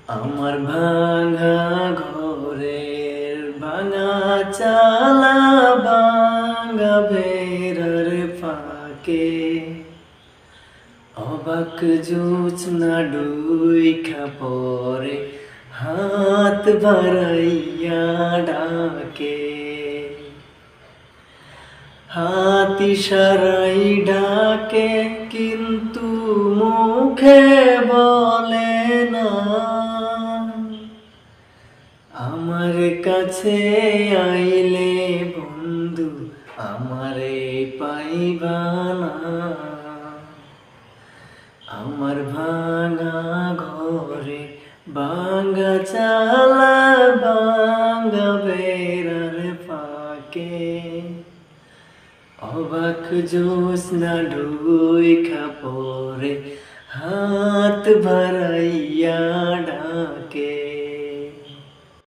আমার ভাঙা ঘরের ভাঙা চালা ভাঙা বেড়ার ফাঁকে অবাক জোছনা ডুইখা পরে হাত বাড়াইয়া ডাকে হাত ইশারাই ডাকে কিন্তু মুখে বলে না আমার কাছে আইলে বন্ধু আমারে পাইবা না আমার ভাঙা ঘরে ভাঙা চালা ভাঙা বেড়ার ফাঁকে অবাক জোছনা ডুইখা পরে হাত বাড়াইয়া ডাকে।